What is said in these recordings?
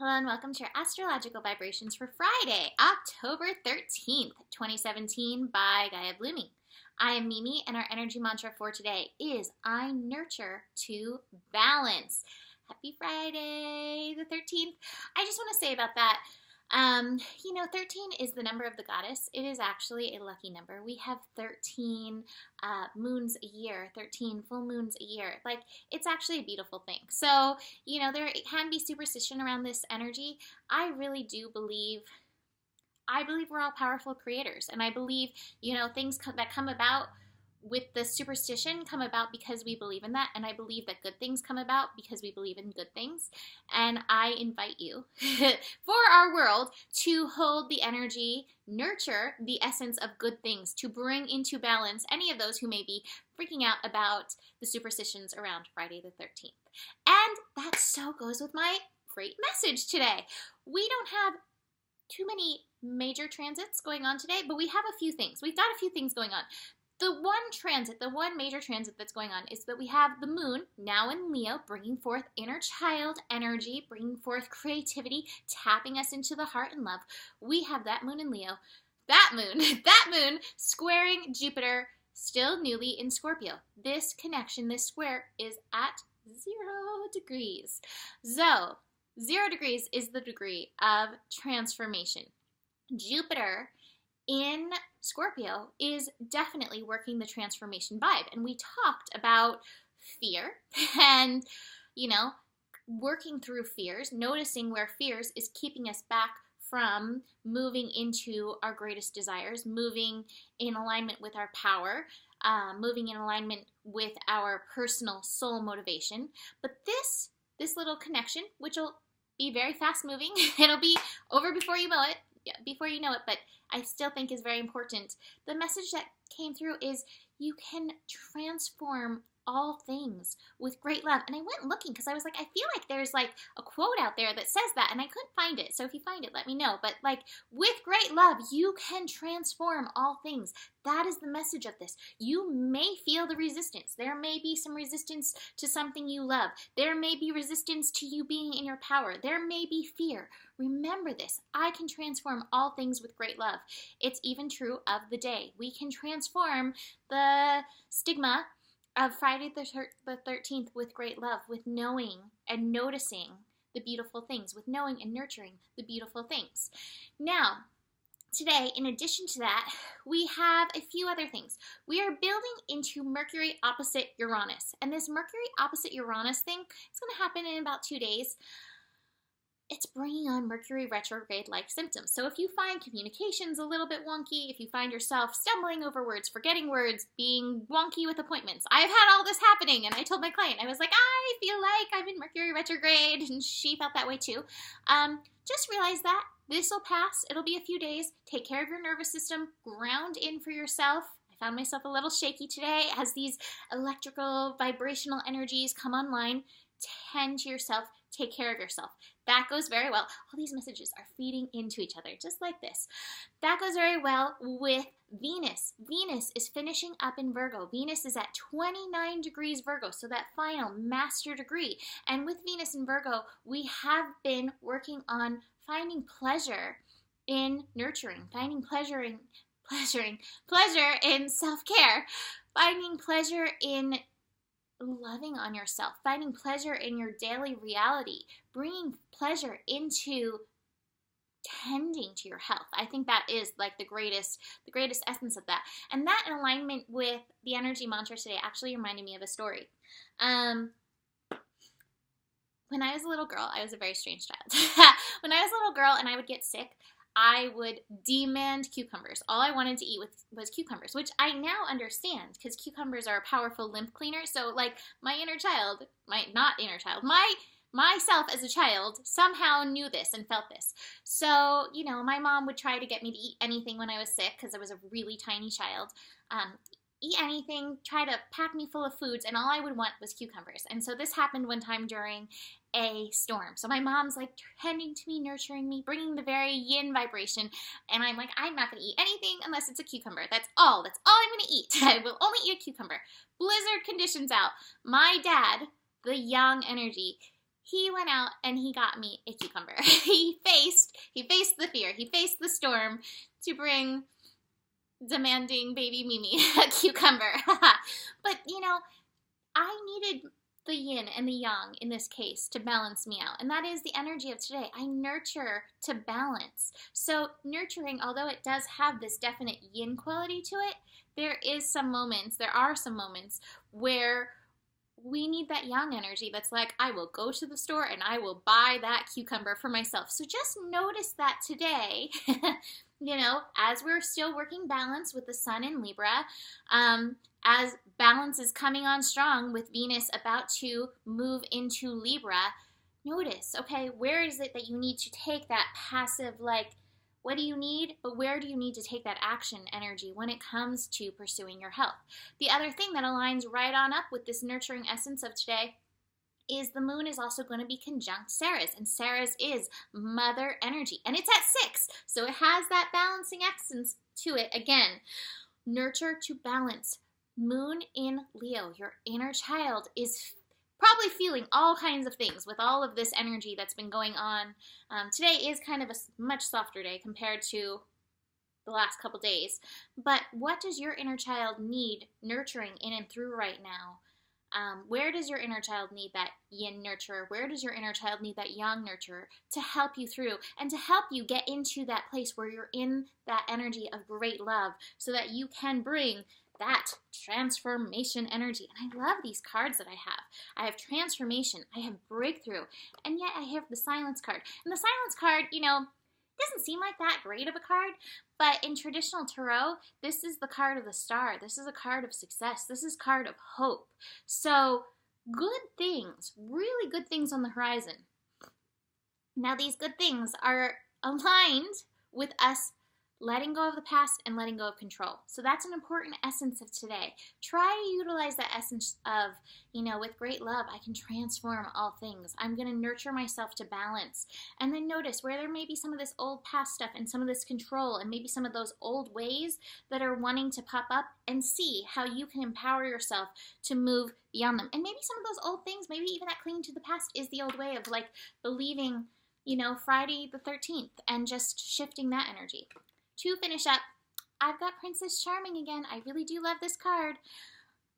Hello and welcome to your astrological vibrations for Friday, October 13th, 2017 by Gaia Blooming. I am Mimi and our energy mantra for today is I nurture to balance. Happy Friday the 13th. I just want to say about that, 13 is the number of the goddess. It is actually a lucky number. We have 13 moons a year, 13 full moons a year. Like, it's actually a beautiful thing. So, there can be superstition around this energy. I really do believe we're all powerful creators. And I believe, things that come about with the superstition come about because we believe in that, and I believe that good things come about because we believe in good things. And I invite you for our world to hold the energy, nurture the essence of good things, to bring into balance any of those who may be freaking out about the superstitions around Friday the 13th. And that so goes with my great message today. We don't have too many major transits going on today, but we have a few things. We've got a few things going on. The one major transit that's going on is that we have the moon now in Leo, bringing forth inner child energy, bringing forth creativity, tapping us into the heart and love. We have that moon in Leo, that moon squaring Jupiter, still newly in Scorpio. This connection, this square, is at 0 degrees. So, 0 degrees is the degree of transformation. Jupiter in Scorpio is definitely working the transformation vibe. And we talked about fear and, working through fears, noticing where fears is keeping us back from moving into our greatest desires, moving in alignment with our power, moving in alignment with our personal soul motivation. But this little connection, which will be very fast moving, it'll be over before you know it, but I still think is very important. The message that came through is you can transform all things with great love. And I went looking because I was like, I feel like there's like a quote out there that says that, and I couldn't find it. So if you find it, let me know. But like, with great love, you can transform all things. That is the message of this. You may feel the resistance. There may be some resistance to something you love. There may be resistance to you being in your power. There may be fear. Remember this. I can transform all things with great love. It's even true of the day. We can transform the stigma of Friday the 13th with great love, with knowing and noticing the beautiful things, with knowing and nurturing the beautiful things. Now, today, in addition to that, we have a few other things. We are building into Mercury opposite Uranus. And this Mercury opposite Uranus thing is going to happen in about 2 days. It's bringing on Mercury retrograde-like symptoms. So if you find communications a little bit wonky, if you find yourself stumbling over words, forgetting words, being wonky with appointments, I've had all this happening, and I told my client, I was like, I feel like I'm in Mercury retrograde, and she felt that way too. Just realize that this will pass. It'll be a few days. Take care of your nervous system. Ground in for yourself. I found myself a little shaky today as these electrical, vibrational energies come online. Tend to yourself. Take care of yourself. That goes very well. All these messages are feeding into each other, just like this. That goes very well with Venus. Venus is finishing up in Virgo. Venus is at 29 degrees Virgo, so that final master degree. And with Venus in Virgo, we have been working on finding pleasure in nurturing, finding pleasure in self-care, finding pleasure in loving on yourself, finding pleasure in your daily reality, bringing pleasure into tending to your health. I think that is like the greatest essence of that. And that in alignment with the energy mantra today actually reminded me of a story. When I was a little girl, I was a very strange child. When I was a little girl and I would get sick, I would demand cucumbers. All I wanted to eat was cucumbers, which I now understand because cucumbers are a powerful lymph cleaner. So like myself as a child somehow knew this and felt this. So, my mom would try to get me to eat anything when I was sick because I was a really tiny child. Eat anything, try to pack me full of foods, and all I would want was cucumbers. And so this happened one time during a storm. So my mom's like tending to me, nurturing me, bringing the very yin vibration. And I'm like, I'm not going to eat anything unless it's a cucumber. That's all I'm going to eat. I will only eat a cucumber. Blizzard conditions out. My dad, the yang energy, he went out and he got me a cucumber. He faced the fear. He faced the storm to bring demanding baby Mimi a cucumber. But, I needed the yin and the yang in this case to balance me out. And that is the energy of today. I nurture to balance. So nurturing, although it does have this definite yin quality to it, there are some moments where we need that yang energy that's like, I will go to the store and I will buy that cucumber for myself. So just notice that today, as we're still working balance with the sun in Libra, as balance is coming on strong with Venus about to move into Libra, notice, okay, where is it that you need to take that passive, what do you need? But where do you need to take that action energy when it comes to pursuing your health? The other thing that aligns right on up with this nurturing essence of today is the moon is also going to be conjunct Ceres, and Ceres is mother energy, and it's at 6, so it has that balancing essence to it. Again, nurture to balance. Moon in Leo, your inner child is probably feeling all kinds of things with all of this energy that's been going on. Today is kind of a much softer day compared to the last couple days. But what does your inner child need nurturing in and through right now? Where does your inner child need that yin nurture? Where does your inner child need that yang nurture to help you through and to help you get into that place where you're in that energy of great love so that you can bring that transformation energy? And I love these cards that I have. I have transformation, I have breakthrough, and yet I have the silence card. And the silence card, doesn't seem like that great of a card, but in traditional tarot, this is the card of the star. This is a card of success. This is a card of hope. So good things, really good things on the horizon. Now these good things are aligned with us letting go of the past and letting go of control. So that's an important essence of today. Try to utilize that essence of, with great love, I can transform all things. I'm going to nurture myself to balance. And then notice where there may be some of this old past stuff and some of this control and maybe some of those old ways that are wanting to pop up, and see how you can empower yourself to move beyond them. And maybe some of those old things, maybe even that clinging to the past is the old way of believing, Friday the 13th and just shifting that energy. To finish up, I've got Princess Charming again. I really do love this card.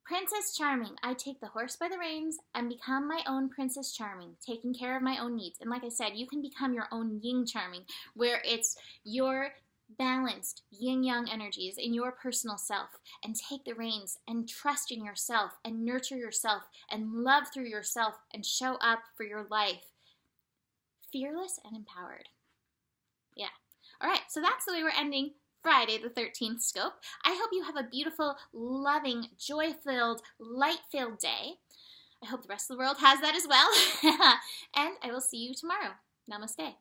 Princess Charming. I take the horse by the reins and become my own Princess Charming, taking care of my own needs. And like I said, you can become your own Yin Charming, where it's your balanced yin-yang energies in your personal self, and take the reins and trust in yourself and nurture yourself and love through yourself and show up for your life. Fearless and empowered. Yeah. All right, so that's the way we're ending Friday the 13th scope. I hope you have a beautiful, loving, joy-filled, light-filled day. I hope the rest of the world has that as well. And I will see you tomorrow. Namaste.